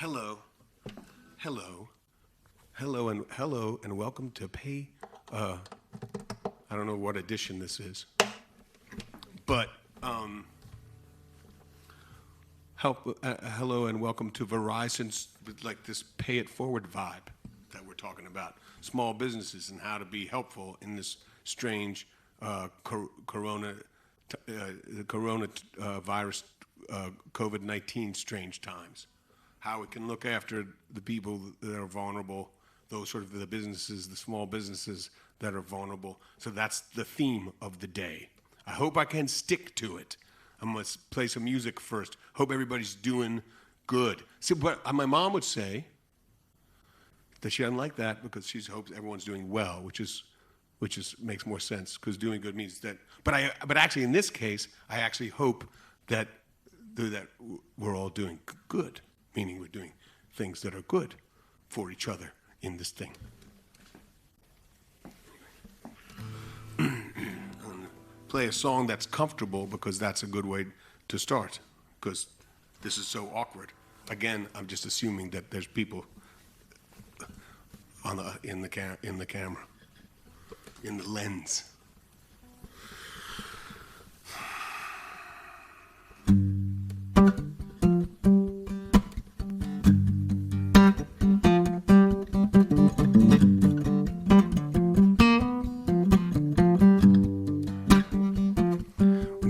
Hello, hello, hello, and welcome to Pay. I don't know what edition this is, but hello and welcome to Verizon's like this Pay It Forward vibe that we're talking about small businesses and how to be helpful in this strange coronavirus COVID-19 strange times. How we can look after the people that are vulnerable, those sort of the businesses, the small businesses that are vulnerable. So that's the theme of the day. I hope I can stick to it. I'm going to play some music first. Hope everybody's doing good. See, what my mom would say, that she doesn't like that because she hopes everyone's doing well, which makes more sense because doing good means that. But actually, in this case, I actually hope that we're all doing good, meaning we're doing things that are good for each other in this thing. Play a song that's comfortable because that's a good way to start because this is so awkward. Again, I'm just assuming that there's people in the camera, in the lens.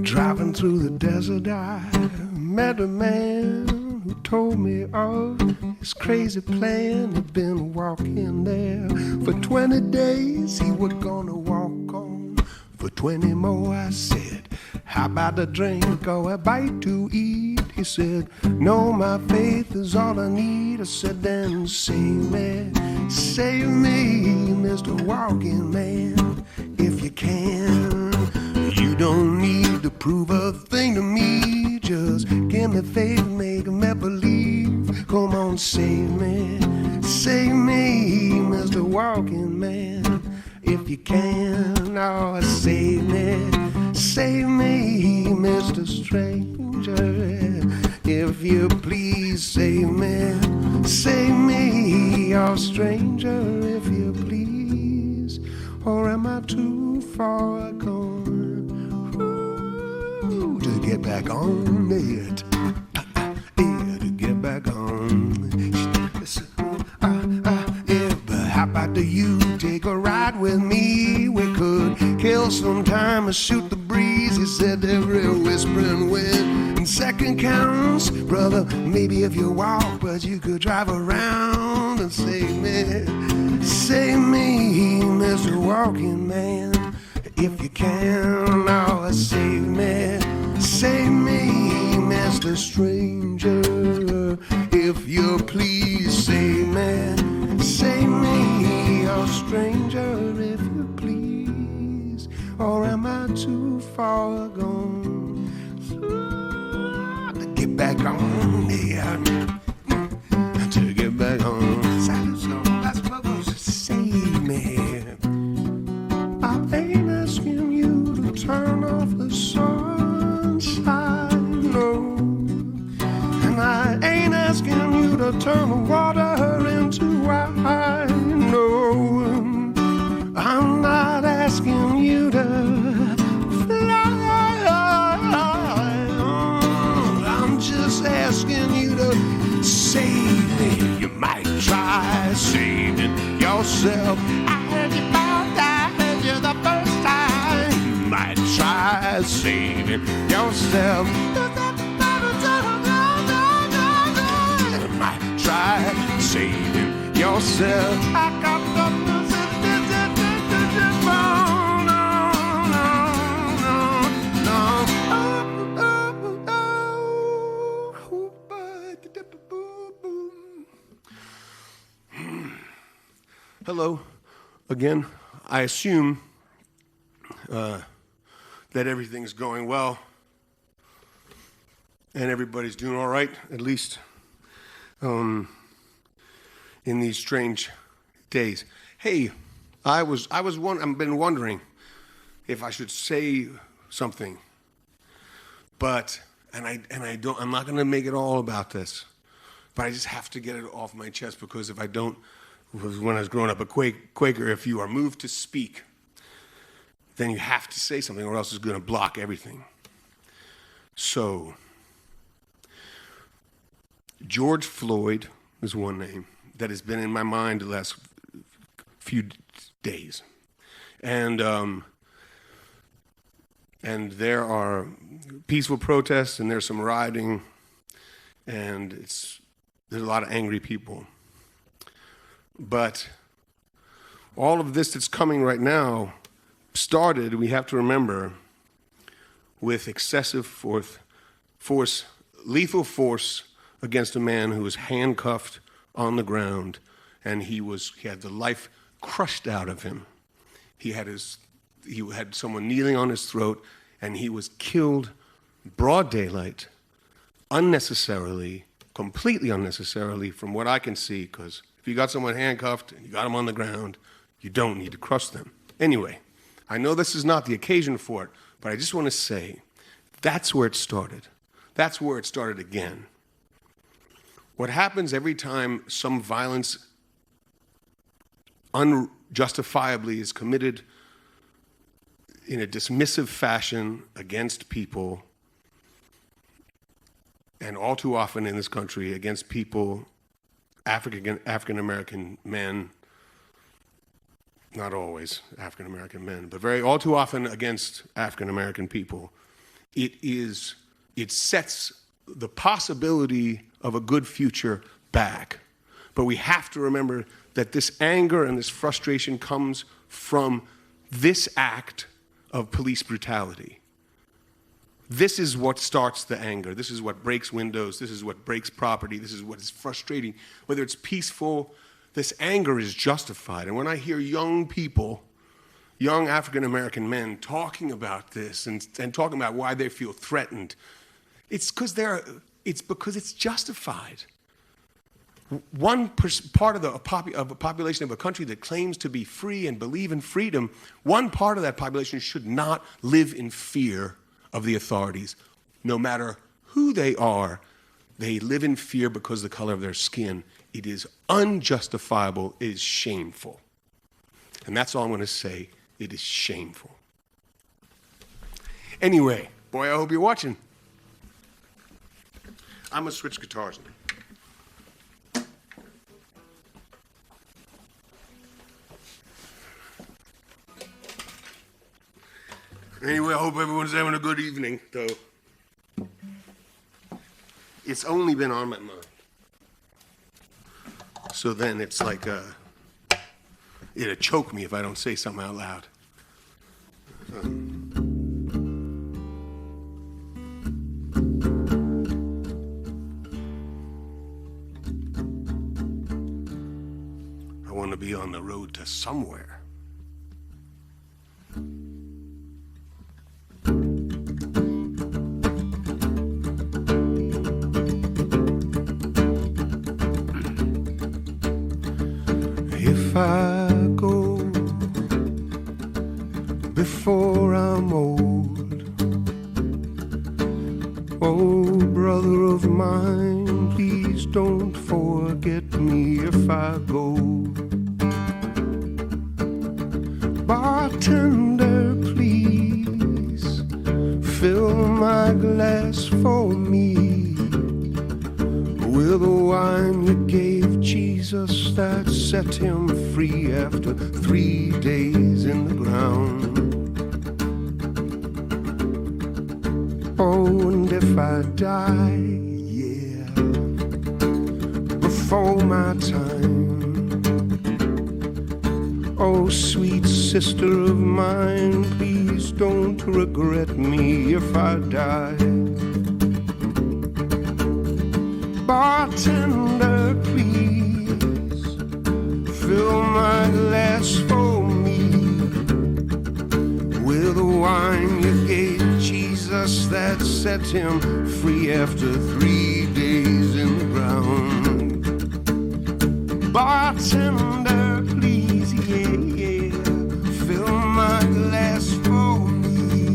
Driving through the desert, I met a man who told me of his crazy plan. He'd been walking there for 20 days. He was gonna walk on for 20 more. I said, how about a drink or a bite to eat? He said, no, my faith is all I need. I said, then save me, Mr. Walking Man, if you can. You don't need to prove a thing to me. Just give me faith, make me believe. Come on, save me, Mr. Walking Man, if you can. Oh, save me, Mr. Stranger, if you please. Save me, oh stranger, if you please. Or am I too far gone to get back on it? To get back on. Yeah, but how about you take a ride with me? We could kill some time and shoot the breeze. He said every whispering wind and second counts. Brother, maybe if you walk, but you could drive around and save me, Mr. Walking Man, if you can. Oh, save me, Mr. Stranger, if you please. Save me, oh stranger, if you please. Or am I too far gone to get back on there? To get back on. Save me. I ain't asking you to turn off the sunshine, no. And I ain't asking you to turn the water into wine, no. I'm not asking you to fly. I'm just asking you to save me. You might try saving yourself. I heard you about that, I heard you the first time. You might try saving yourself. You might try saving yourself. I got the Hello, again. I assume that everything's going well and everybody's doing all right, at least in these strange days. Hey, I've been wondering if I should say something, but I'm not going to make it all about this. but I just have to get it off my chest, because if I don't, when I was growing up a Quaker, if you are moved to speak, then you have to say something, or else it's going to block everything. So, George Floyd is one name that has been in my mind the last few days. And there are peaceful protests, and there's some rioting, and there's a lot of angry people. But all of this that's coming right now started, we have to remember, with excessive force, lethal force against a man who was handcuffed on the ground, and he had the life crushed out of him. He had someone kneeling on his throat, and he was killed broad daylight, unnecessarily, completely unnecessarily, from what I can see, because if you got someone handcuffed and you got them on the ground, you don't need to crush them. Anyway, I know this is not the occasion for it, but I just want to say that's where it started. That's where it started again. What happens every time some violence unjustifiably is committed in a dismissive fashion against people, and all too often in this country against people, African-American men, not always African-American men, but all too often against African-American people, it sets the possibility of a good future back. But we have to remember that this anger and this frustration comes from this act of police brutality. This is what starts the anger. This is what breaks windows. This is what breaks property. This is what is frustrating. Whether it's peaceful, this anger is justified. And when I hear young people, young African-American men talking about this and talking about why they feel threatened, it's because it's justified. One part of a population of a country that claims to be free and believe in freedom, one part of that population should not live in fear of the authorities. No matter who they are, they live in fear because of the color of their skin. It is unjustifiable. It is shameful. And that's all I'm going to say. It is shameful. Anyway, boy, I hope you're watching. I'm going to switch guitars now. Anyway, I hope everyone's having a good evening, though. It's only been on my mind. So then it's like, it'll choke me if I don't say something out loud. I want to be on the road to somewhere. If I go before I'm old, oh, brother of mine, please don't forget me if I go. Bartender, please fill my glass for me with the wine you gave Jesus that set him free after 3 days in the ground. Oh, and if I die, yeah, before my time, oh, sweet sister of mine, please don't regret me if I die. Bartender, please fill my glass for me with the wine you gave Jesus that set him free after 3 days in the ground. Bartender, please, yeah, yeah, fill my glass for me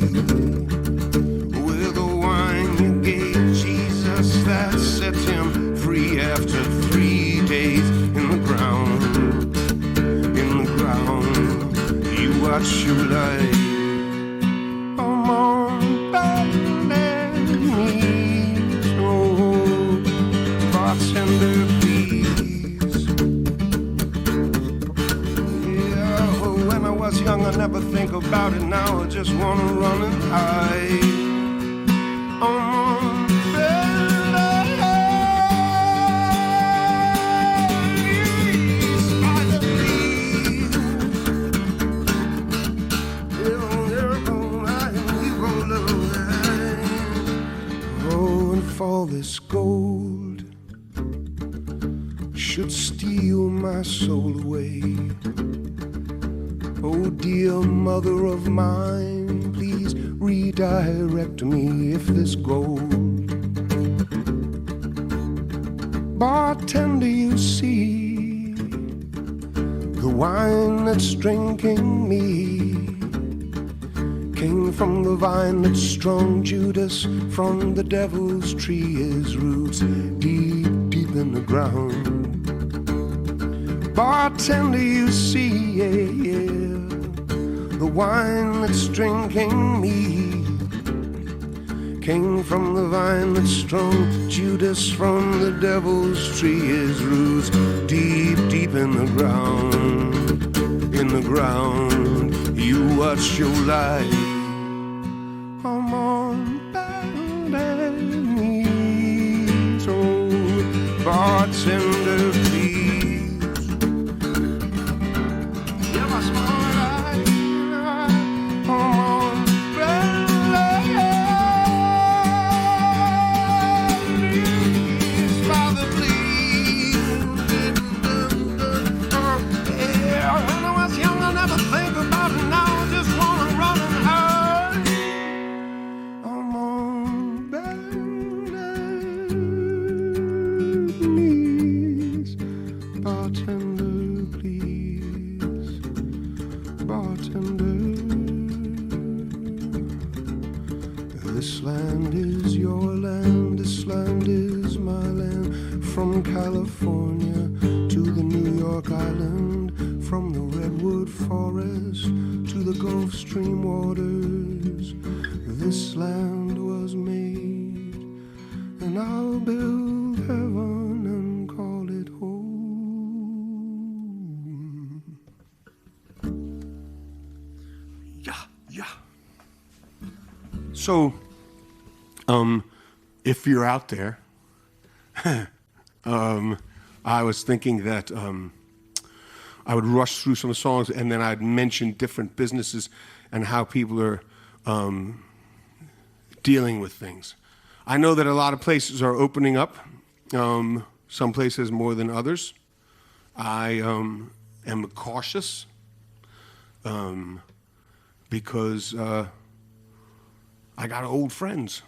with the wine you gave Jesus that set him free after what you like. Come on, bend knees. Oh, bartender, please. Yeah, when I was young, I never think about it. Now I just wanna run and hide. All this gold should steal my soul away. Oh, dear mother of mine, please redirect me if this gold. Bartender, you see, the wine that's drinking me came from the vine that strung Judas from the devil's tree. His roots deep, deep in the ground. Bartender, you see, yeah, yeah, the wine that's drinking me came from the vine that strung Judas from the devil's tree. His roots deep, deep in the ground, in the ground. You watch your life. I'm on bended knees. Oh, bartender, please. Yeah, my small life. I'm on bended knees. Father, please. Yeah, when I was young, I never think about it. Now I just wanna run and hide. I'm on bended knees. Bartender, please. Bartender. This land is your land. This land is my land. From California to the New York Island. From the redwood forest to the Gulf Stream waters, this land was made, and I'll build heaven and call it home. Yeah, yeah. So, if you're out there, I was thinking that I would rush through some songs and then I'd mention different businesses and how people are dealing with things. I know that a lot of places are opening up, some places more than others. I am cautious because I got old friends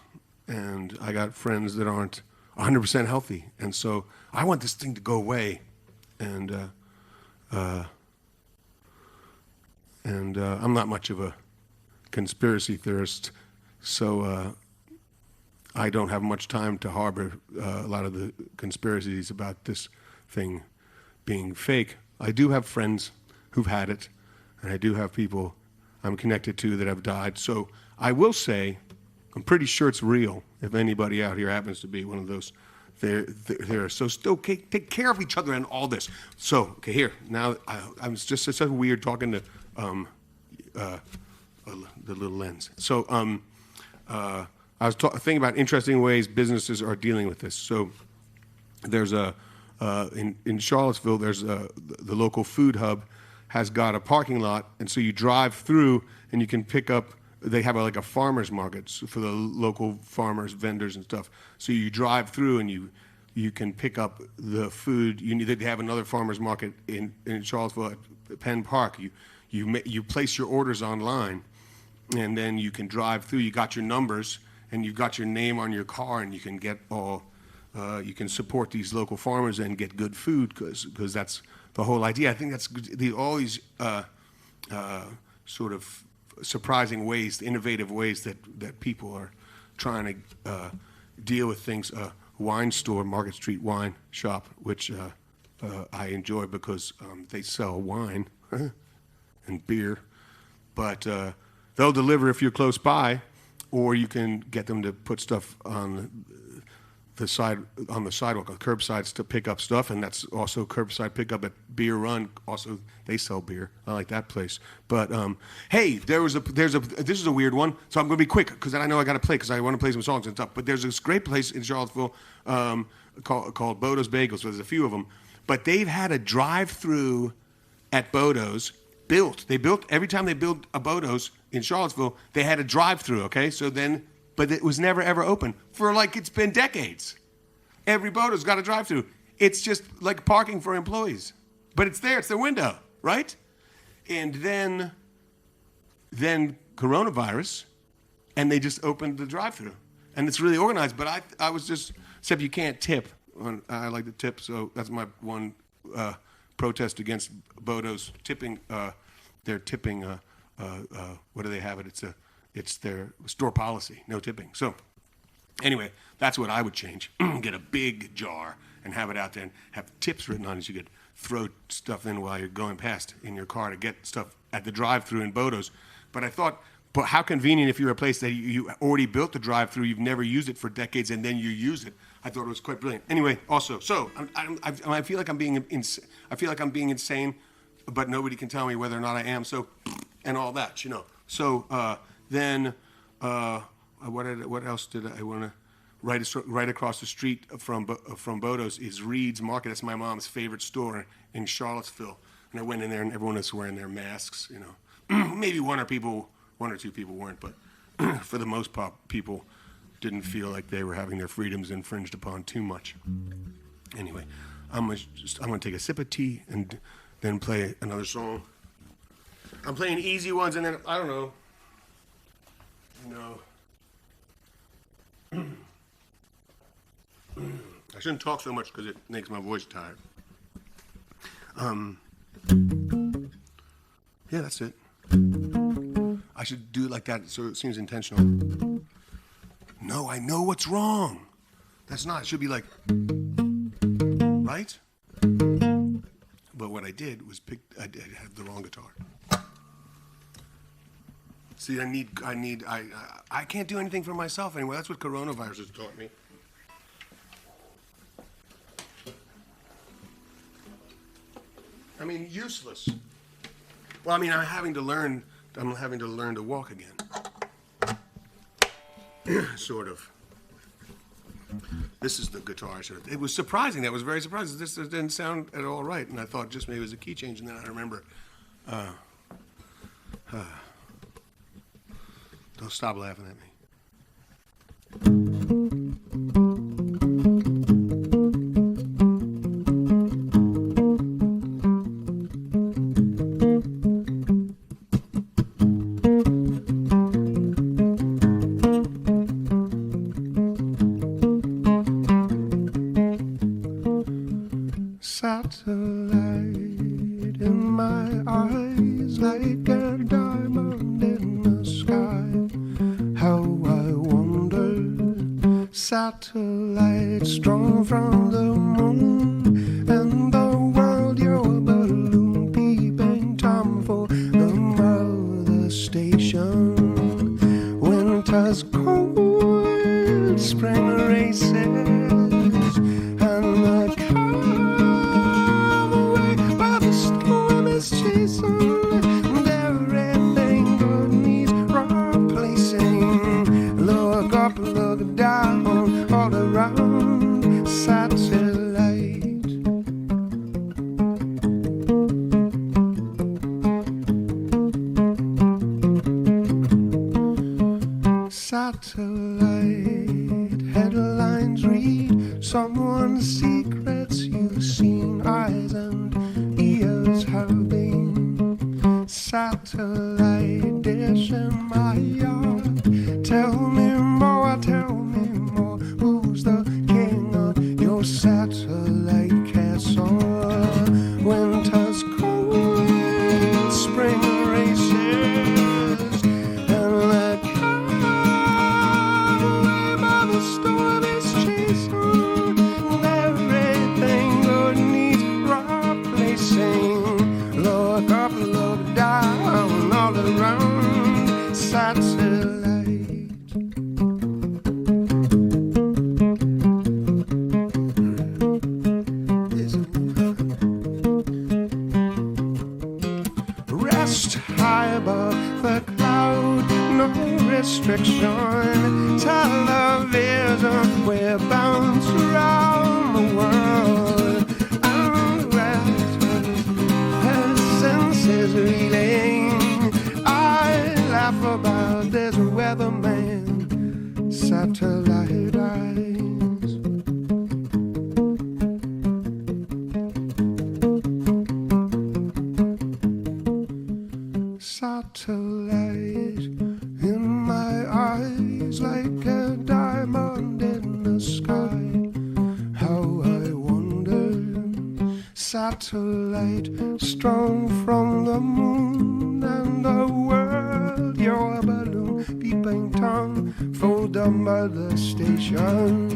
and I got friends that aren't 100% healthy. And so I want this thing to go away. And I'm not much of a conspiracy theorist, so I don't have much time to harbor a lot of the conspiracies about this thing being fake. I do have friends who've had it, and I do have people I'm connected to that have died. So I will say, I'm pretty sure it's real, if anybody out here happens to be one of those. There. So still take care of each other and all this. So, okay, here. Now, I'm just so weird talking to the little lens. So I was thinking about interesting ways businesses are dealing with this. So there's in Charlottesville, there's the local food hub has got a parking lot, and so you drive through and you can pick up. They have like a farmer's market for the local farmers, vendors, and stuff. So you drive through and you can pick up the food. They have another farmer's market in Charlottesville at Penn Park. You place your orders online, and then you can drive through. You got your numbers, and you've got your name on your car, and you can get all. You can support these local farmers and get good food because that's the whole idea. I think that's all these sort of surprising ways, innovative ways that people are trying to deal with things. Wine store, Market Street Wine Shop, which I enjoy because they sell wine and beer, But they'll deliver if you're close by, or you can get them to put stuff on the sidewalk, on curbsides to pick up stuff, and that's also curbside pickup at Beer Run. Also, they sell beer. I like that place. But hey, this is a weird one, so I'm going to be quick because I know I got to play because I want to play some songs and stuff. But there's this great place in Charlottesville called Bodo's Bagels. So there's a few of them, but they've had a drive-through at Bodo's built. They built every time they built a Bodo's in Charlottesville, they had a drive-through. Okay, so then. But it was never, ever open for it's been decades. Every Bodo's got a drive-through. It's just like parking for employees. But it's there. It's their window, right? And then coronavirus, and they just opened the drive-through. And it's really organized. But I was just, except you can't tip. I like to tip, so that's my one protest against Bodo's tipping. Their tipping, what do they have it? It's their store policy, no tipping. So anyway, that's what I would change. Get a big jar and have it out there and have tips written on it. You could throw stuff in while you're going past in your car to get stuff at the drive-through in Bodo's. But I thought, but how convenient if you're a place that you already built the drive-through, you've never used it for decades, and then you use it. I thought it was quite brilliant. Anyway, also, so I feel like I'm being insane, but nobody can tell me whether or not I am. So, and all that, So. Then, what else did I want to? Right across the street from Bodo's is Reed's Market. That's my mom's favorite store in Charlottesville. And I went in there, and everyone was wearing their masks. Maybe one or two people weren't, but for the most part, people didn't feel like they were having their freedoms infringed upon too much. Anyway, I'm gonna take a sip of tea and then play another song. I'm playing easy ones, and then I don't know. I shouldn't talk so much because it makes my voice tired. Yeah, that's it. I should do it like that so it seems intentional. No, I know what's wrong. That's not. It should be like, right? But what I did was I had the wrong guitar. See, I can't do anything for myself anymore. That's what coronavirus has taught me. I mean, useless. Well, I mean, I'm having to learn to walk again. Sort of. This is the guitar I should have. It was surprising. That was very surprising. This didn't sound at all right. And I thought just maybe it was a key change. And then I remember, don't stop laughing at me. Satellite in my eyes, like a diamond in the sky. How I wonder, satellite strong from the moon, and the world your balloon peeping Tom for the mother station. Winter's cold, spring races, and the cowboy by the storm is chasing. Everything good needs replacing. Look up, look down, all around. Satellite. Satellite headlines read someone's secrets you've seen, eyes and ears have been. Satellite dish in my yard. Tell me more, who's the king of your satellite castle? Winter's cold, spring races, and the cowboy by the storm is chasing. Everything good needs replacing. Look up, look down, all around. satellite eyes. Satellite in my eyes, like a diamond in the sky. How I wonder, satellite strong from the moon and the world. Your balloon, peeping Tom, for the mother station.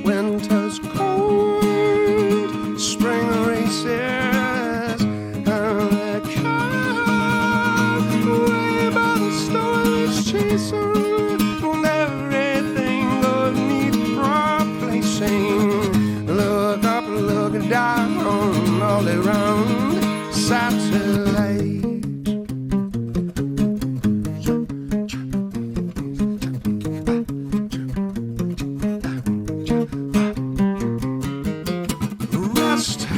Winter's cold, spring races, and the car away by the storm is chasing, and everything goes neat replacing. Look up, look down, all around, satellite.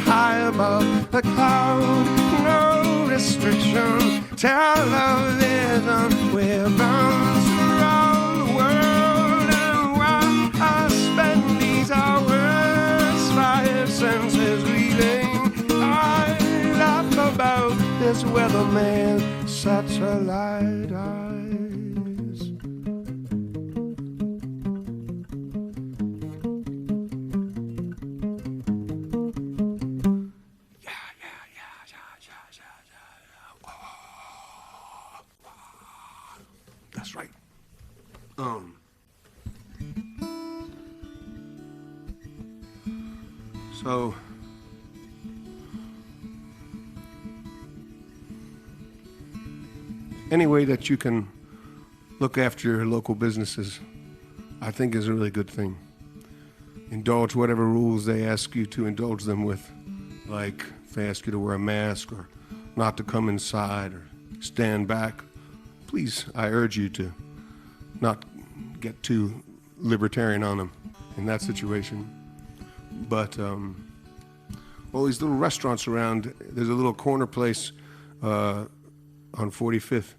High above the cloud, no restriction, television, we're bounce around the world. And while I spend these hours, five senses reeling, I laugh about this weatherman, satellite eyes. That's right. So any way that you can look after your local businesses, I think is a really good thing. Indulge whatever rules they ask you to indulge them with, like if they ask you to wear a mask or not to come inside or stand back. Please, I urge you to not get too libertarian on them in that situation. But all these little restaurants around, there's a little corner place on 45th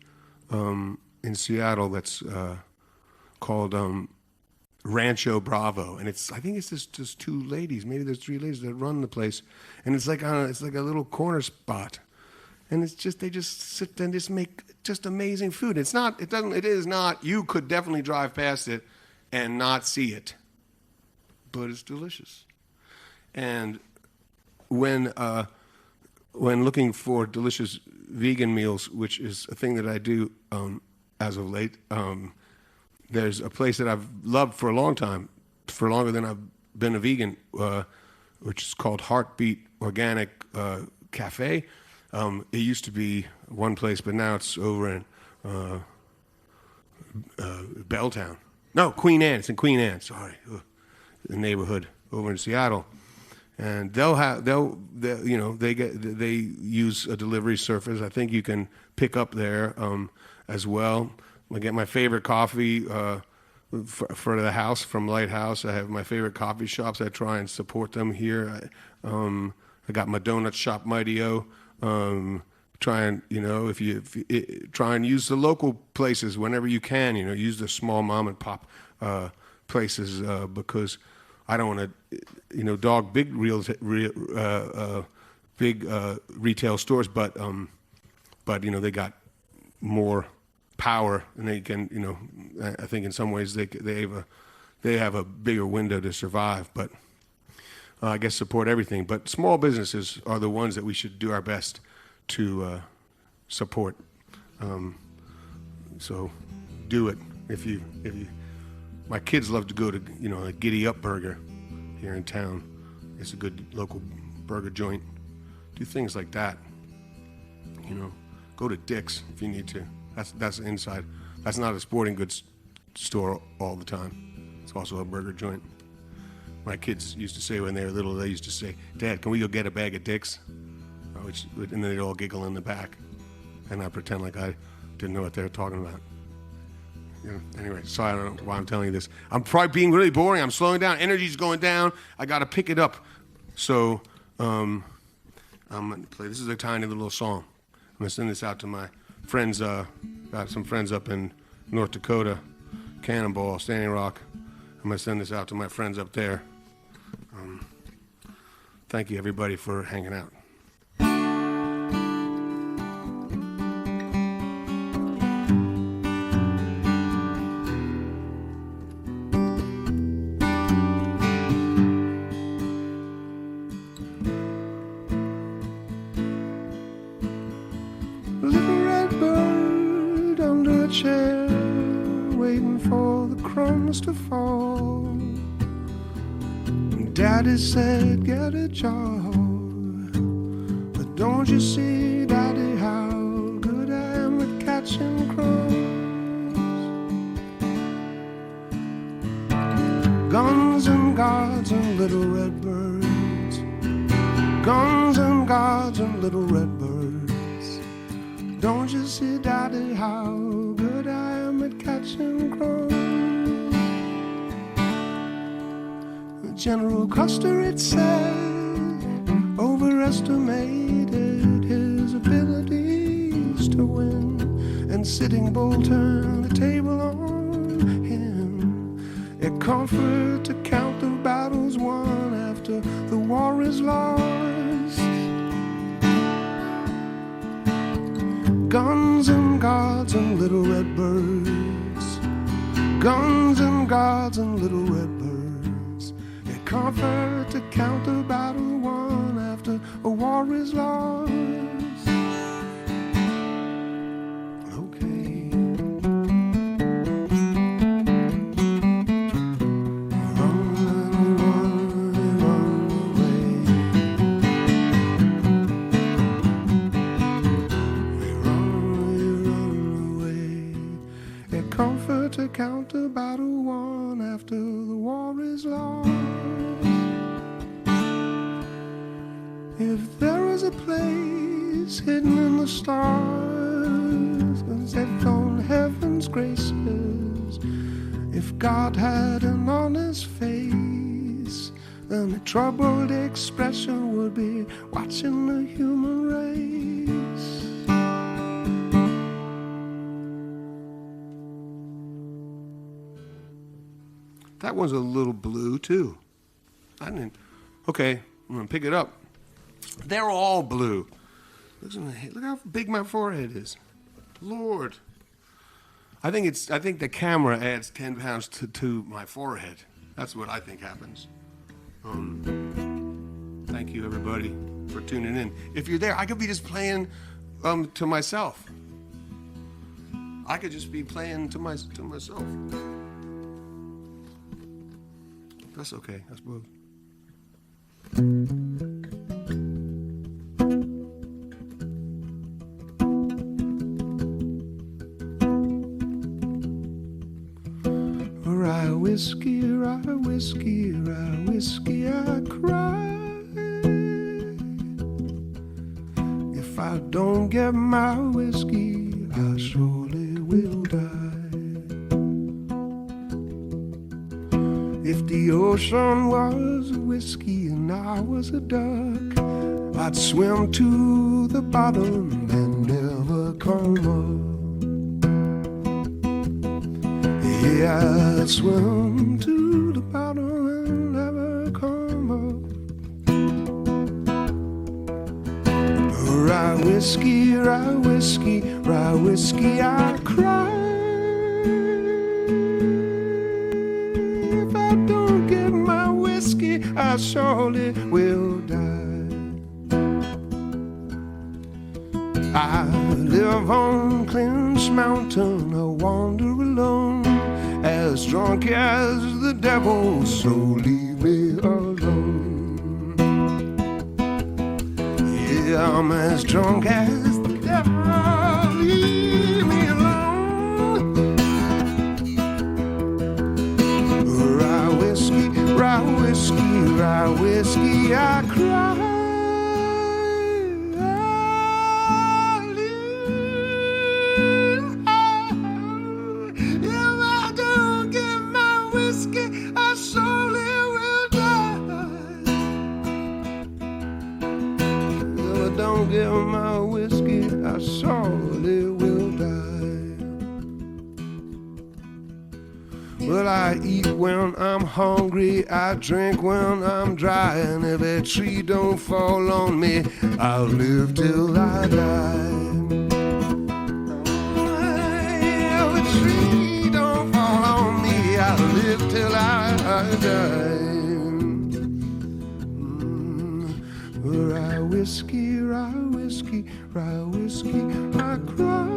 in Seattle that's called Rancho Bravo, and I think it's just two ladies, maybe there's three ladies that run the place, and it's like a little corner spot. And they just sit there and just make just amazing food. It is not, you could definitely drive past it and not see it, but it's delicious. And when looking for delicious vegan meals, which is a thing that I do as of late, there's a place that I've loved for a long time, for longer than I've been a vegan, which is called Heartbeat Organic Cafe. It used to be one place, but now it's over in Belltown. No, Queen Anne. It's in Queen Anne. Sorry, the neighborhood over in Seattle. And they use a delivery service. I think you can pick up there as well. I get my favorite coffee for the house from Lighthouse. I have my favorite coffee shops. I try and support them here. I got my donut shop, Mighty O. Try and try and use the local places whenever you can. Use the small mom and pop places because I don't want to dog big retail stores, but they got more power and they can I think in some ways they have a bigger window to survive, but. I guess support everything, but small businesses are the ones that we should do our best to support. So do it. If you, my kids love to go to a Giddy Up Burger here in town. It's a good local burger joint. Do things like that. Go to Dick's if you need to. That's inside. That's not a sporting goods store all the time. It's also a burger joint. My kids used to say when they were little, they used to say, "Dad, can we go get a bag of Dicks?" And then they'd all giggle in the back. And I pretend like I didn't know what they were talking about. Anyway, sorry, I don't know why I'm telling you this. I'm probably being really boring. I'm slowing down. Energy's going down. I got to pick it up. So I'm going to play. This is a tiny little song. I'm going to send this out to my friends. Got some friends up in North Dakota, Cannonball, Standing Rock. I'm going to send this out to my friends up there. Thank you, everybody, for hanging out. Little red bird under a chair, waiting for the crumbs to fall. Daddy said, get a job. But don't you see, Daddy, how good I am at catching crumbs? Guns and gods and little red birds. Guns and gods and little red birds. Don't you see, Daddy, how good I am at catching crumbs? General Custer, it said, overestimated his abilities to win, and Sitting Bull turned the table on him. A comfort to count the battles won after the war is lost. Guns and gods and little red birds. Guns and gods and little red birds. Comfort to count the battle won after a war is lost. Okay. Run, run away. We run away. A comfort to count the battle won after the war is lost. If there is a place hidden in the stars, set on heaven's graces, if God had an honest face, then a troubled expression would be watching the human race. That one's a little blue too. Okay, I'm gonna pick it up. They're all blue. Look how big my forehead is. Lord. I think the camera adds 10 pounds to my forehead. That's what I think happens. Thank you, everybody, for tuning in. If you're there, I could be just playing to myself. I could just be playing to myself. That's okay, I suppose. Rye whiskey, rye whiskey, rye whiskey, I cry. If I don't get my whiskey, I surely will die. If the ocean was a whiskey and I was a duck, I'd swim to the bottom and never come up. Yeah, I'd swim to the bottom and never come up. Rye whiskey, rye whiskey, rye whiskey, I cry. If I don't get my whiskey, I surely will die. I live on Clinch Mountain, I wander alone, as drunk as the devil, so leave me alone. Yeah, I'm as drunk as the devil, leave me alone. Rye whiskey, rye whiskey, rye whiskey, I cry. Don't get my whiskey, I surely will die. I eat when I'm hungry, I drink when I'm dry, and if a tree don't fall on me, I'll live till I die. If a tree don't fall on me, I'll live till I die. Rye whiskey, rye whiskey, rye whiskey, I cry.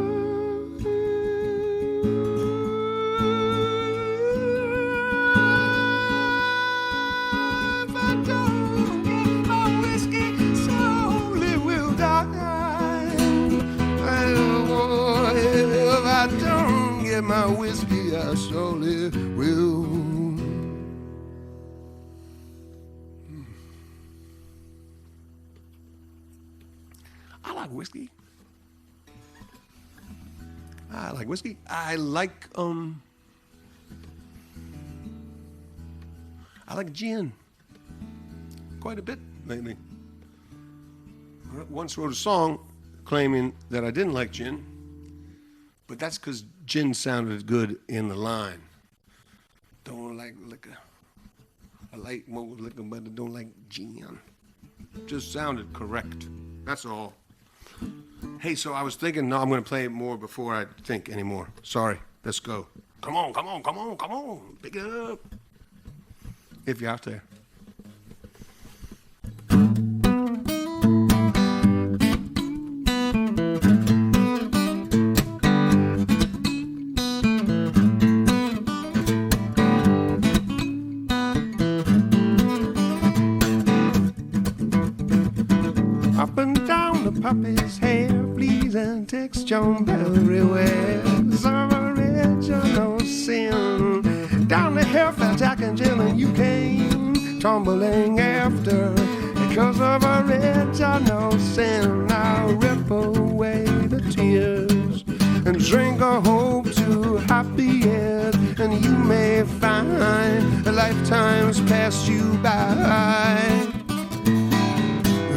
If I don't get my whiskey, slowly will die. Oh, if I don't get my whiskey, I slowly will. I like whiskey. I like whiskey. I like gin quite a bit lately. I once wrote a song claiming that I didn't like gin, but that's because gin sounded good in the line. Don't like liquor. I like more liquor, but I don't like gin. Just sounded correct. That's all. Hey, so I was thinking, no, I'm going to play more before I think anymore. Sorry. Let's go. Come on, come on, come on, come on. Pick it up. If you're out there. Up and down the puppy's hair, fleas and ticks jump everywhere. Some original sin. Down the hill, fell Jack and Jill, and you came tumbling after. Because of original sin, I'll rip away the tears and drink a hope to happy end. And you may find a lifetime's passed you by.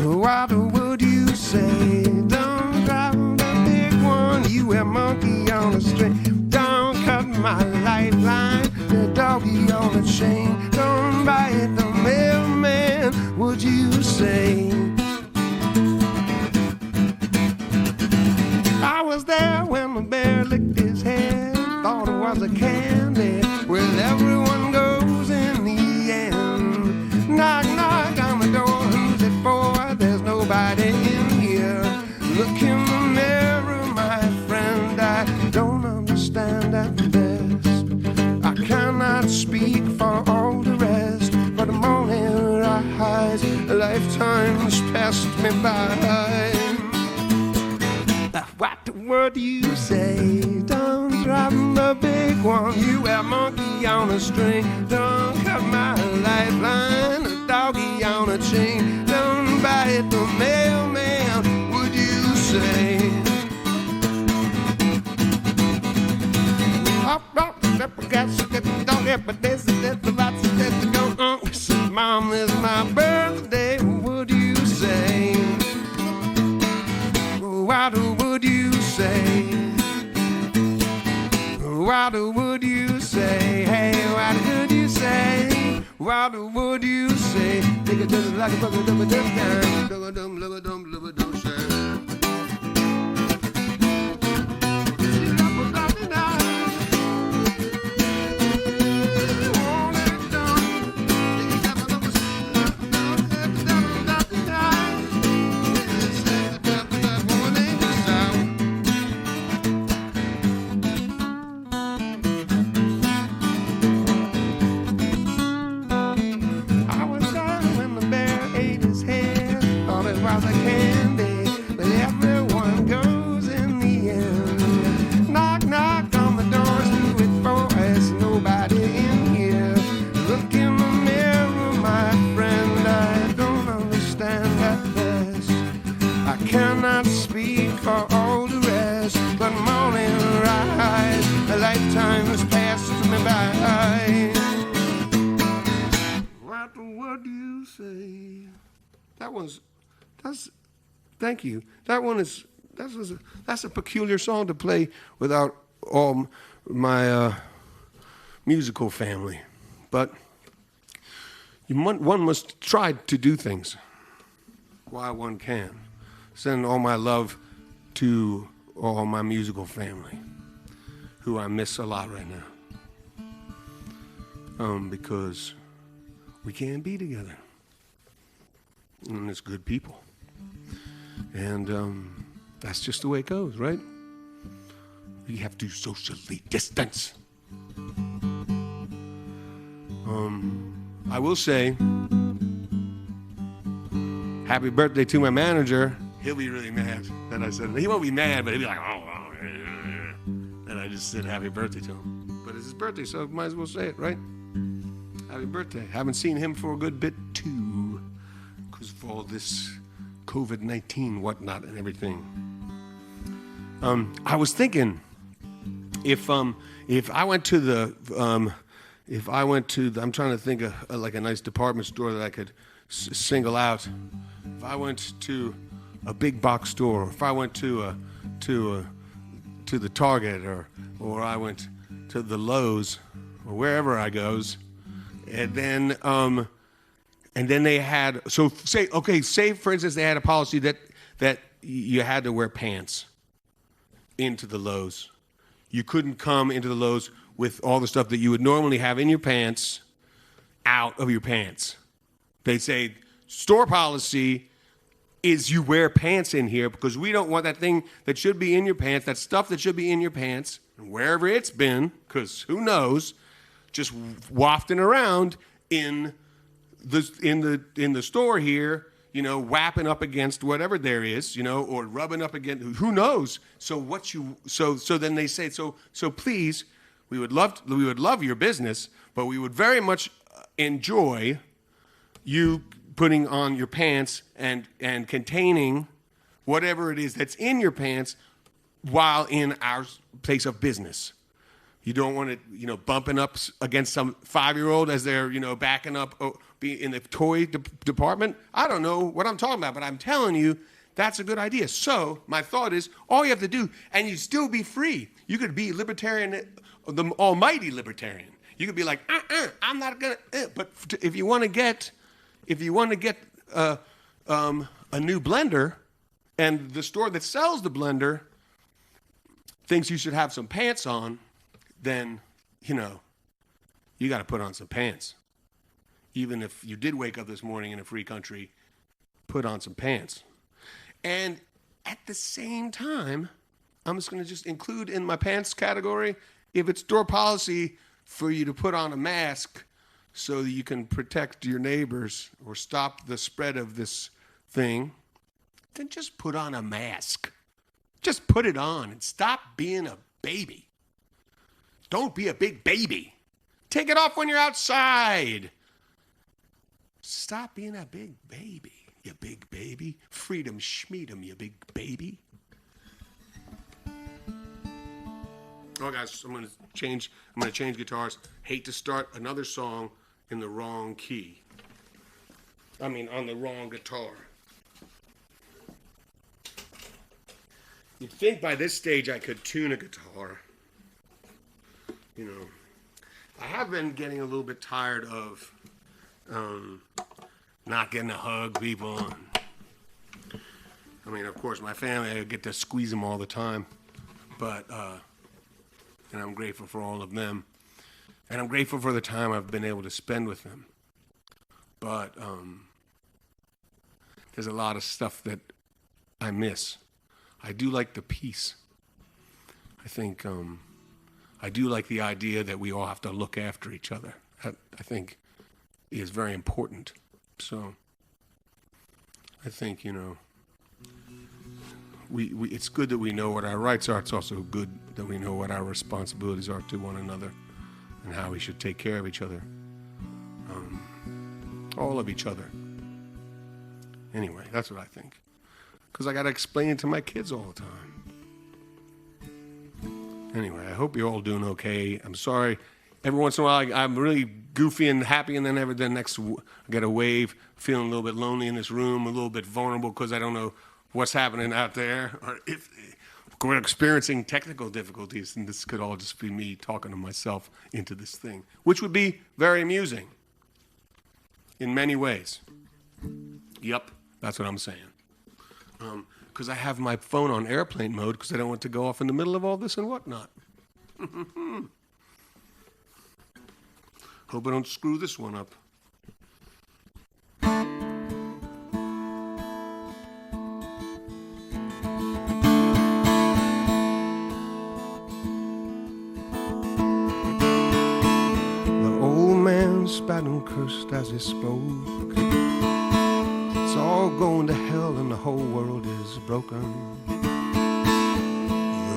What would you say? Don't grab the big one, you a monkey on a string. Don't cut my lifeline, the doggy on a chain. Don't bite the mailman, would you say? I was there when the bear licked his head, thought it was a candy. Well, everyone goes in the end. Knock, knock on the door, who's it for? There's nobody in here. Look in the mirror, my friend, I don't understand at best. I cannot speak for all the rest, but the morning rise, a lifetime's passed me by. What would you say? Don't drop the big one, you a monkey on a string. Don't cut my lifeline, a doggy on a chain. Don't bite the mailman, would you say? Don't get but this is the lots of this to go. So mom, this is my birthday, would you say? What would you say? What would you say? Hey, what would you say? What would you say? Take it just like a bucket of a dum down. Dum shine. Was a candy, but everyone goes in the end. Knock, knock on the doors, who it for? There's nobody in here. Look in the mirror, my friend, I don't understand at best. I cannot speak for all the rest, but morning rise, a lifetime has passed me by. What would you say? Thank you. That's a peculiar song to play without all my musical family. But one must try to do things while one can. Send all my love to all my musical family, who I miss a lot right now. Because we can't be together. And it's good people. And that's just the way it goes, right? We have to socially distance. I will say, happy birthday to my manager. He'll be really mad that I said, he won't be mad, but he'll be like, and I just said happy birthday to him. But it's his birthday, so might as well say it, right? Happy birthday. Haven't seen him for a good bit, too, because of all this COVID-19 whatnot and everything. I was thinking, if I went to the, I'm trying to think of like a nice department store that I could single out. If I went to a big box store, if I went to the Target, or I went to the Lowe's, or wherever I goes, and then they had, so say for instance they had a policy that you had to wear pants into the Lowe's. You couldn't come into the Lowe's with all the stuff that you would normally have in your pants out of your pants. They say store policy is you wear pants in here because we don't want that thing that should be in your pants, that stuff that should be in your pants, and wherever it's been, because who knows, just wafting around in the store here, whapping up against whatever there is, or rubbing up against who knows. So then they say, so please, we would love your business, but we would very much enjoy you putting on your pants and containing whatever it is that's in your pants while in our place of business. You don't want it, bumping up against some 5-year-old as they're, backing up in the toy department. I don't know what I'm talking about, but I'm telling you, that's a good idea. So my thought is, all you have to do, and you still be free. You could be libertarian, the almighty libertarian. You could be like, I'm not gonna. But if you want to get a new blender, and the store that sells the blender thinks you should have some pants on, then, you got to put on some pants. Even if you did wake up this morning in a free country, put on some pants. And at the same time, I'm just going to include in my pants category, if it's store policy for you to put on a mask so that you can protect your neighbors or stop the spread of this thing, then just put on a mask. Just put it on and stop being a baby. Don't be a big baby. Take it off when you're outside. Stop being a big baby, you big baby. Freedom schmeedom, you big baby. Oh, guys, I'm gonna change guitars. Hate to start another song in the wrong key. I mean, on the wrong guitar. You'd think by this stage I could tune a guitar. I have been getting a little bit tired of not getting to hug people. Of course, my family, I get to squeeze them all the time. But, and I'm grateful for all of them. And I'm grateful for the time I've been able to spend with them. But there's a lot of stuff that I miss. I do like the peace. I think I do like the idea that we all have to look after each other. I think is very important. So I think, it's good that we know what our rights are. It's also good that we know what our responsibilities are to one another and how we should take care of each other. All of each other. Anyway, that's what I think. Because I got to explain it to my kids all the time. Anyway, I hope you're all doing okay. I'm sorry. Every once in a while, I'm really goofy and happy, and then the next, I get a wave, feeling a little bit lonely in this room, a little bit vulnerable because I don't know what's happening out there, or if we're experiencing technical difficulties, and this could all just be me talking to myself into this thing, which would be very amusing in many ways. Yep, that's what I'm saying. Because I have my phone on airplane mode because I don't want to go off in the middle of all this and whatnot. Hope I don't screw this one up. The old man spat and cursed as he spoke. It's all going to hell and the whole world is broken.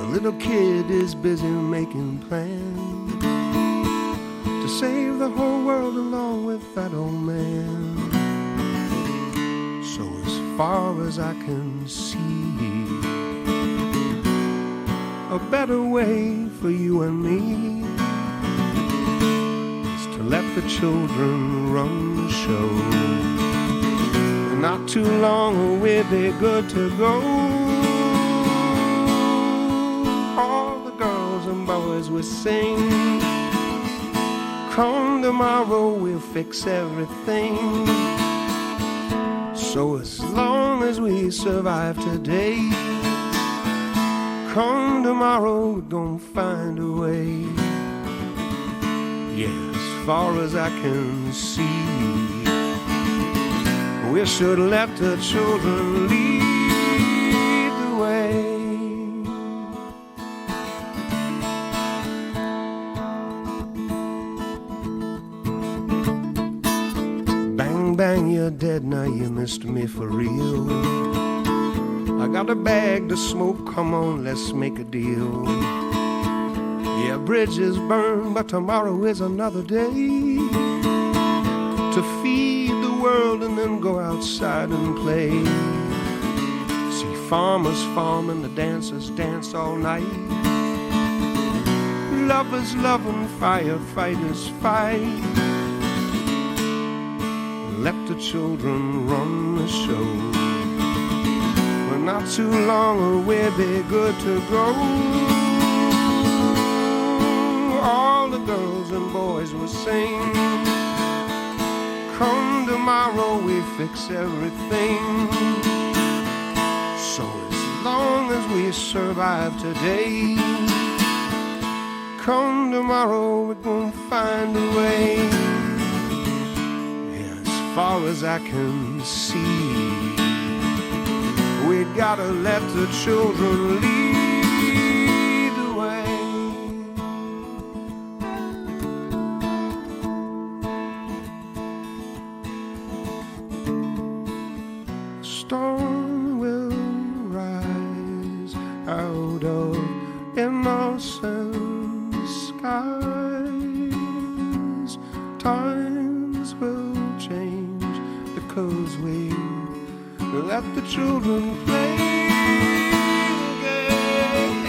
The little kid is busy making plans to save the whole world along with that old man. So as far as I can see, a better way for you and me is to let the children run the show. Not too long we'll be good to go. All the girls and boys will sing. Come tomorrow we'll fix everything. So as long as we survive today, come tomorrow we're gonna find a way. Yeah, as far as I can see, we should let the children lead the way. Bang, bang, you're dead, now you missed me for real. I got a bag to smoke, come on, let's make a deal. Yeah, bridges burn, but tomorrow is another day to feed the world and then go outside and play. See farmers farm and the dancers dance all night. Lovers love and firefighters fight. Let the children run the show. Well, not too long or we'll be good to go. All the girls and boys will sing. Come tomorrow, we fix everything. So as long as we survive today, come tomorrow, we're gonna find a way. Yeah, as far as I can see, we gotta let the children lead the way. Storm will rise out of innocent skies. Times will change because we let the children play the game.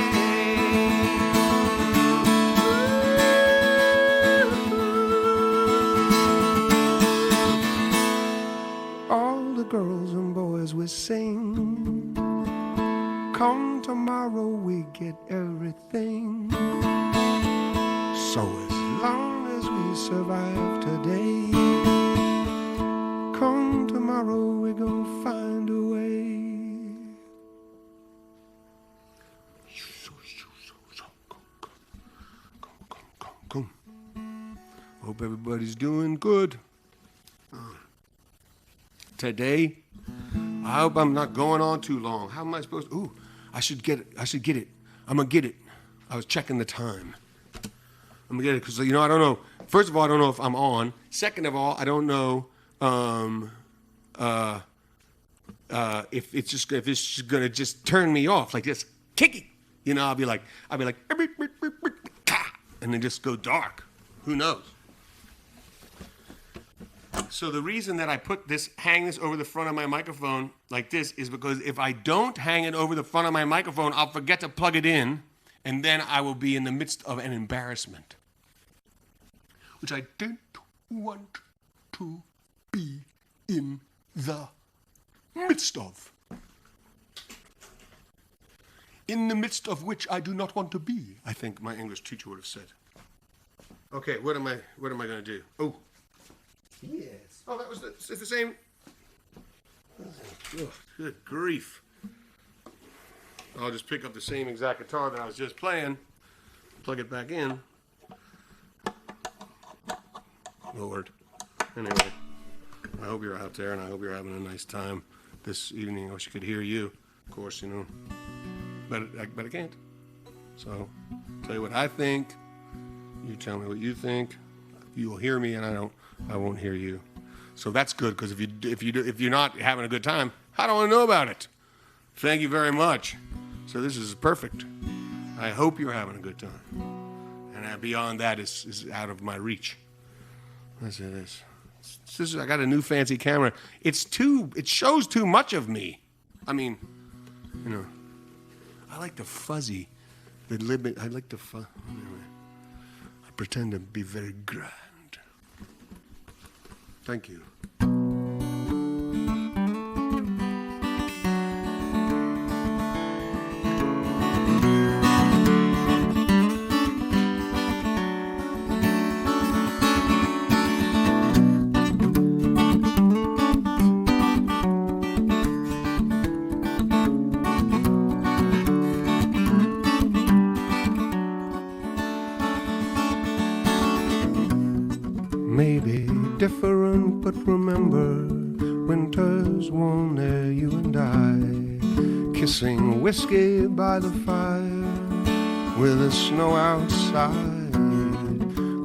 All the girls and boys will sing. Come tomorrow, we get everything. So as long as we survive today, come tomorrow, we're gonna find a way. Come. Hope everybody's doing good. Today, I hope I'm not going on too long. How am I supposed to? Ooh, I should get it. I'm gonna get it. I was checking the time. I'm gonna get it because I don't know. First of all, I don't know if I'm on. Second of all, I don't know if it's just gonna just turn me off like this, kick it. I'll be like, and then just go dark. Who knows? So the reason that I hang this over the front of my microphone like this is because if I don't hang it over the front of my microphone, I'll forget to plug it in, and then I will be in the midst of an embarrassment, which I don't want to be in the midst of. in the midst of which I do not want to be, I think my English teacher would have said. Okay, what am I going to do? Oh, yes. Oh, it's the same. Oh, good grief. I'll just pick up the same exact guitar that I was just playing, plug it back in. Lord. Anyway, I hope you're out there and I hope you're having a nice time this evening. I wish I could hear you, of course, you know. But I can't. So, tell you what I think. You tell me what you think. You will hear me, and I won't hear you. So that's good, because if you're not having a good time, how do I know about it? Thank you very much. So this is perfect. I hope you're having a good time, and beyond that is out of my reach. Let's do this. I got a new fancy camera. It shows too much of me. I mean, you know, I like the fuzzy, the limit. I like the anyway. I pretend to be very grand. Thank you. Maybe different, but remember, winter's warm there, you and I, kissing whiskey by the fire, with the snow outside.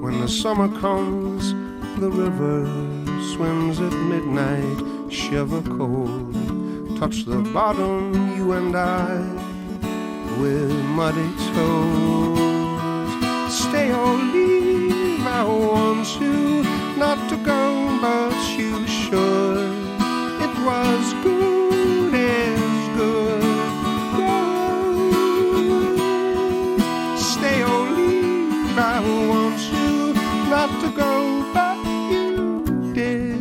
When the summer comes, the river swims at midnight, shiver cold, touch the bottom, you and I, with muddy toes. Stay or leave, I want you not to go, but you should. It was good as good. Go. Stay or leave, I want you not to go, but you did.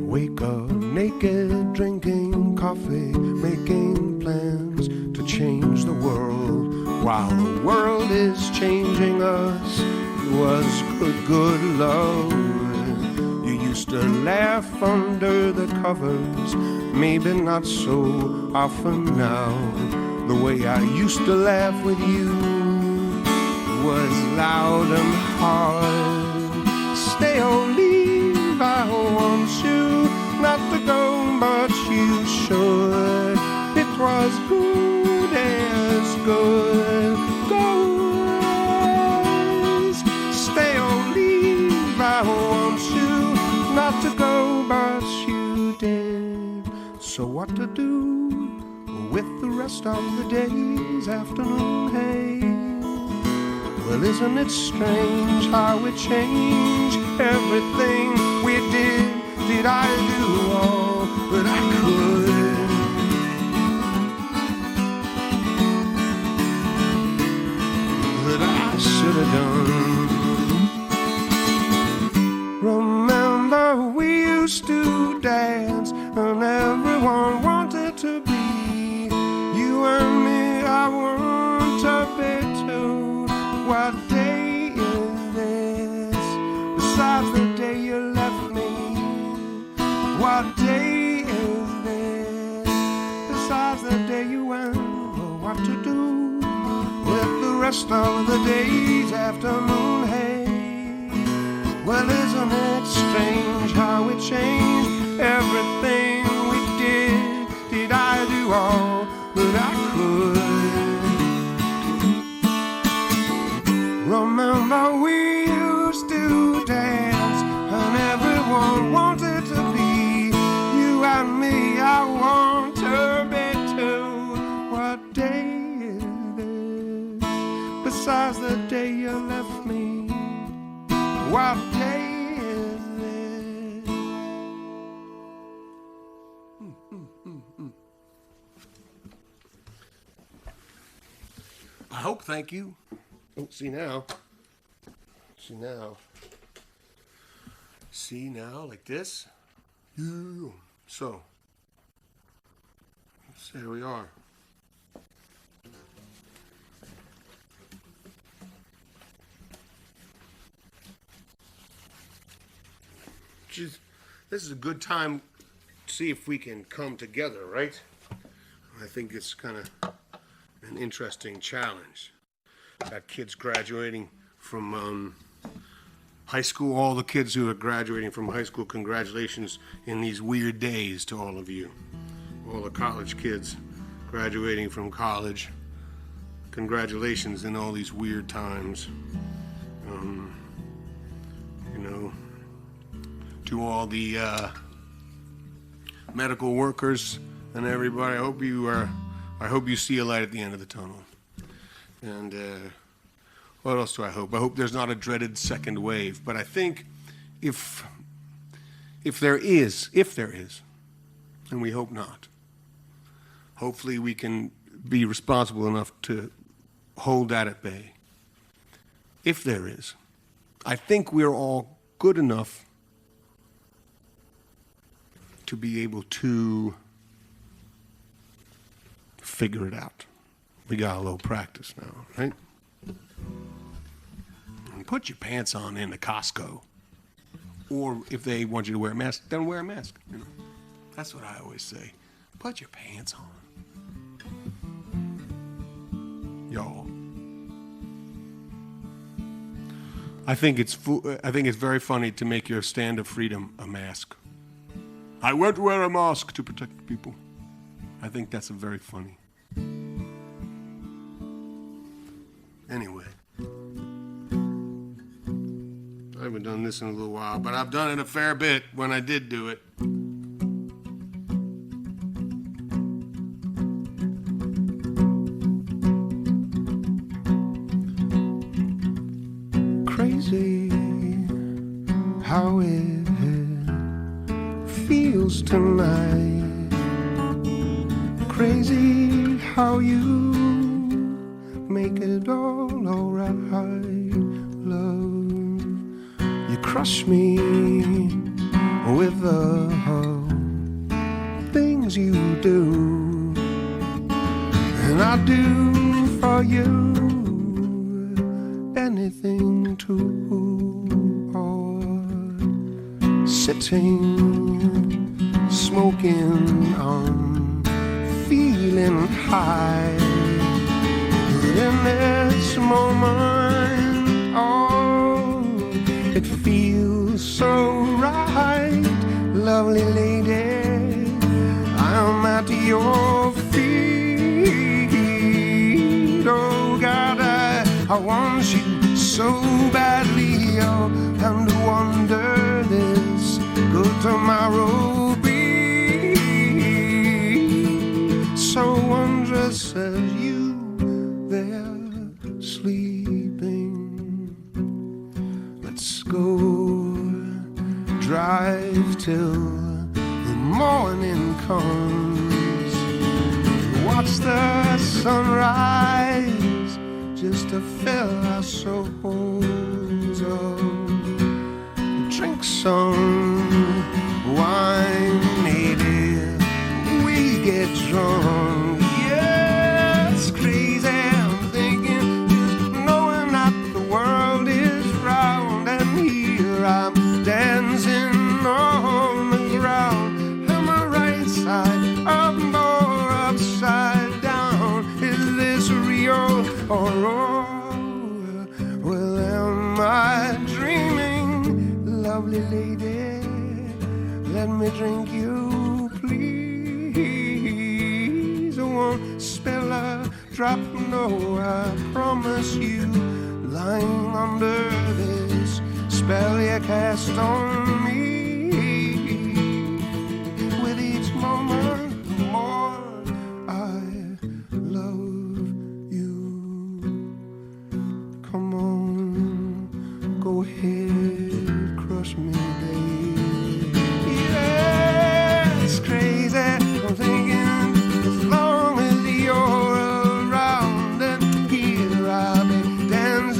Wake up naked, drinking coffee, making plans to change the world. While the world is changing us, it was good love. You used to laugh under the covers, maybe not so often now. The way I used to laugh with you was loud and hard. Stay or leave, I want you not to go, but you should. It was good as good goes. Stay or leave, I want you not to go, but you did. So what to do with the rest of the day's afternoon haze? Well, isn't it strange how we change everything we did? Did I do all that I could? That I should have done? Remember we used to dance, and everyone wanted to be you and me. I want to be too. What day is this? Besides the day you left me. What day is this? Besides the day you went. Well, what to do with the rest of the day's afternoon haze? Well, isn't it strange how it changed everything we did? Did I do all that I could? Remember we used to dance, and everyone wanted to be you and me. I want to be too. What day is this? Besides the day you left me. What day is this? I hope, thank you. Oh, see now. See now, like this. Yeah. So there we are. This is a good time to see if we can come together, right? I think it's kind of an interesting challenge. Got kids graduating from high school. All the kids who are graduating from high school, congratulations in these weird days to all of you. All the college kids graduating from college, congratulations in all these weird times. To all the medical workers and everybody, I hope you see a light at the end of the tunnel. And what else do I hope? I hope there's not a dreaded second wave. But I think if there is, and we hope not, hopefully we can be responsible enough to hold that at bay. If there is, I think we're all good enough to be able to figure it out. We got a little practice now, right? And put your pants on into Costco. Or if they want you to wear a mask, then wear a mask. You know? That's what I always say. Put your pants on. Y'all. I think it's very funny to make your stand of freedom a mask. I won't wear a mask to protect people. I think that's very funny. Anyway. I haven't done this in a little while, but I've done it a fair bit when I did do it. Crazy how it feels tonight. Crazy how you make it all alright, love. You crush me with the things you do, and I do for you anything to sitting, smoking on, feeling high. In this moment, oh, it feels so right. Lovely lady, I'm at your feet. Oh God, I want you so badly. Oh, and I wonder this could tomorrow be so wondrous as you there sleeping. Let's go drive till the morning comes. Watch the sunrise just to fill our souls up. Drink some wine, maybe we get drunk. Yeah, it's crazy, I'm thinking, just knowing that the world is round, and here I'm dancing on the ground. Am I right side up or upside down? Is this real or wrong? Well, am I dreaming? Lovely lady, let me drink you, please. I won't spill a drop, no, I promise you. Lying under this spell you cast on me, with each moment the more I love you. Come on, go ahead, crush me, babe. Yeah, it's crazy, I'm thinking as long as you're around, and here I'll be dancing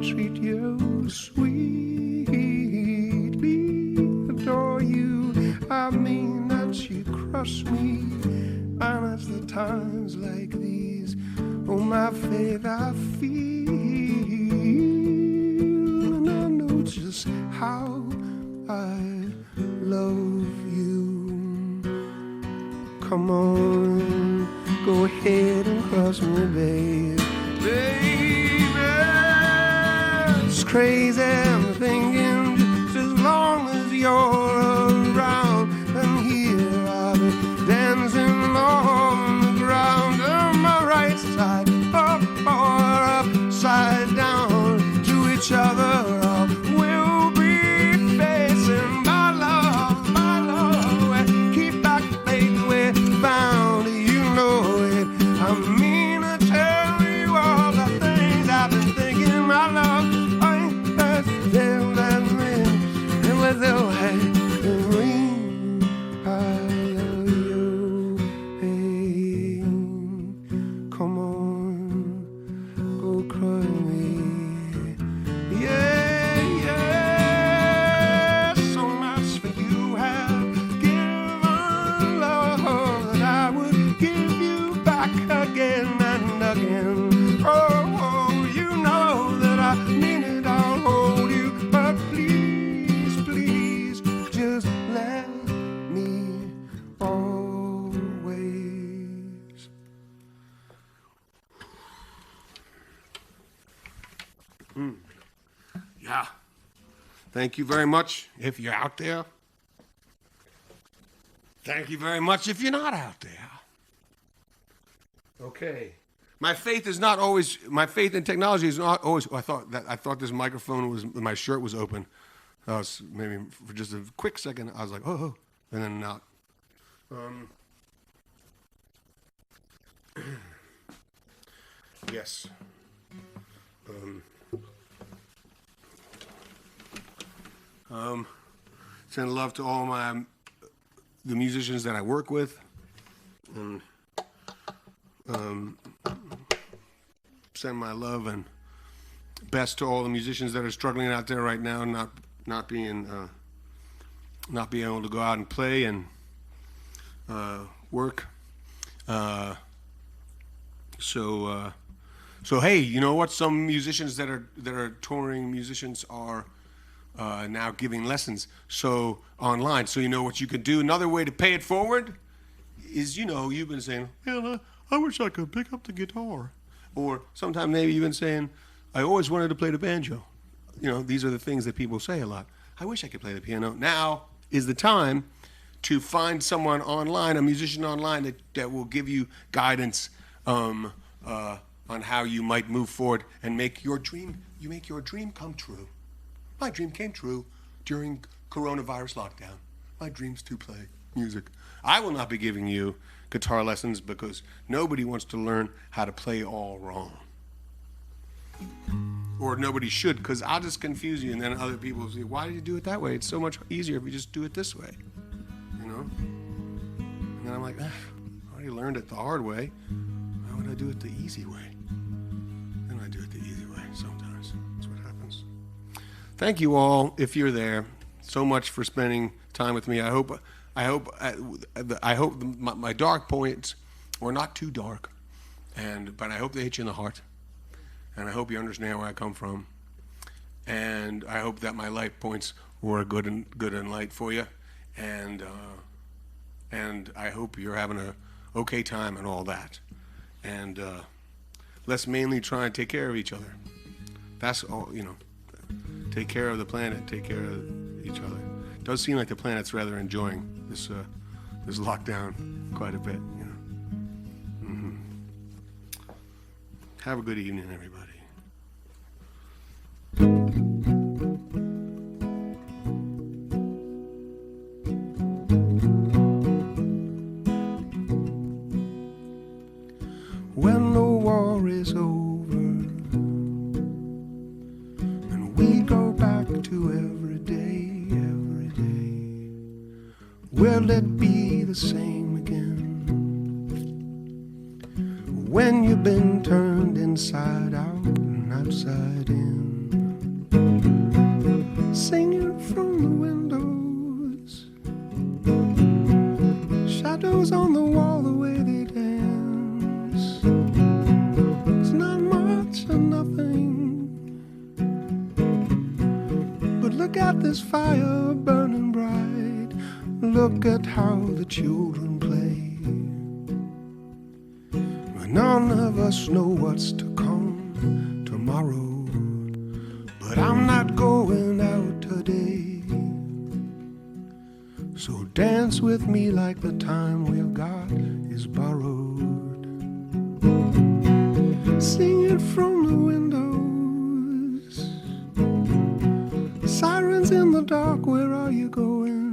treat you sweetly, adore you. I mean that you crush me, and it's the times like these, oh my faith I feel, and I know just how I love you. Come on, go ahead and crush me, babe. Baby, it's crazy, I'm thinking just as long as you're around, and here I'll be dancing on the ground, on my right side up or upside down to each other. We'll be facing my love, keep back the faith we found, you know it. I mean to tell you all the things I've been thinking, my love. I ain't that damn that man, and with the way the ring, I love you. Hey, come on, go cry me. Yeah, yeah, so much for you have given, love, that I would give you back again and again. Oh, you know that I mean it, I'll hold you, but please, please, just let me always. Yeah. Thank you very much if you're out there. Thank you very much if you're not out there. Okay. My faith in technology is not always. I thought this microphone was, my shirt was open. Maybe for just a quick second, I was like, oh, and then not. Yes. Send love to all the musicians that I work with, and send my love and best to all the musicians that are struggling out there right now, not being able to go out and play and work. So hey, you know what? Some musicians that are touring musicians are now giving lessons online. So you know what you could do. Another way to pay it forward is, you've been saying, man, I wish I could pick up the guitar. Or sometimes maybe you've been saying, I always wanted to play the banjo. These are the things that people say a lot. I wish I could play the piano. Now is the time to find someone online, a musician online, that will give you guidance on how you might move forward and make your dream come true. My dream came true during coronavirus lockdown. My dream's to play music. I will not be giving you guitar lessons because nobody wants to learn how to play all wrong. Or nobody should, because I'll just confuse you, and then other people will say, why did you do it that way? It's so much easier if you just do it this way. And then I'm like, I already learned it the hard way. Why would I do it the easy way? Then I do it the easy way sometimes. That's what happens. Thank you all, if you're there, so much for spending time with me. I hope my dark points were not too dark, but I hope they hit you in the heart, and I hope you understand where I come from, and I hope that my light points were good and light for you, and I hope you're having a okay time and all that, and let's mainly try and take care of each other. That's all, take care of the planet, take care of each other. It does seem like the planet's rather enjoying this lockdown quite a bit, Mm-hmm. Have a good evening, everybody. When the war is over and we go back to every day, will it be the same again? When you've been turned inside out and outside in, singing from the windows, shadows on the wall, the way they dance. It's not much or nothing, but look at this fire burning bright. Look at how the children play. None of us know what's to come tomorrow, but I'm not going out today. So dance with me like the time we've got is borrowed. Sing it from the windows, sirens in the dark, where are you going?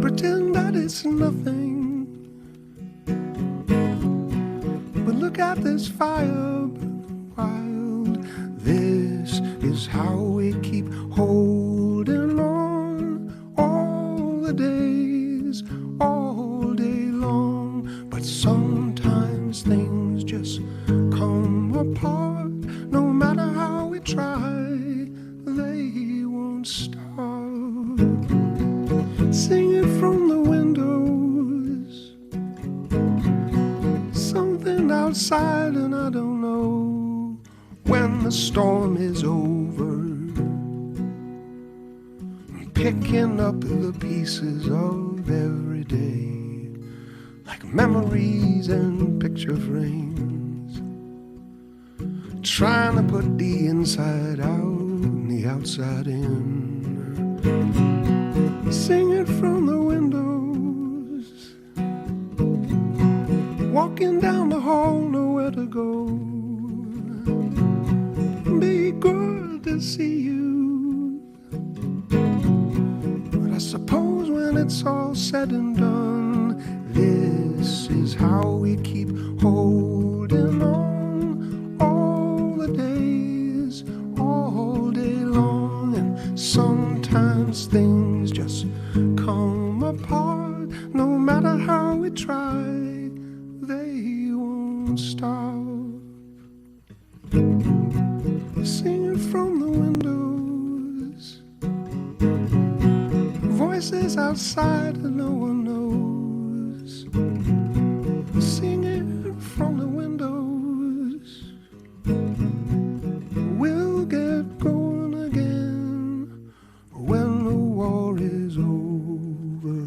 Pretend that it's nothing, but look at this fire burning wild. This is how we keep holding on all the days, all day long. But sometimes things just come apart. No matter how we try, they won't stop. Sing it from the windows, something outside, and I don't know when the storm is over. I'm picking up the pieces of every day, like memories and picture frames, trying to put the inside out and the outside in. Sing it from the windows, walking down the hall, nowhere to go. Be good to see you, but I suppose when it's all said and done, this is how we keep holding on all the days, all day long. And sometimes things just come apart. No matter how we try, they won't stop. Sing it from the windows, voices outside that no one knows. Sing it from the windows, we'll get going again when the war is over.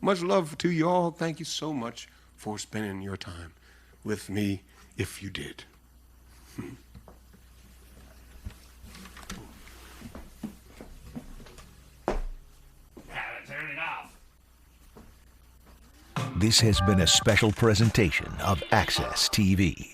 Much love to you all. Thank you so much for spending your time with me, if you did. Turn it off. This has been a special presentation of Access TV.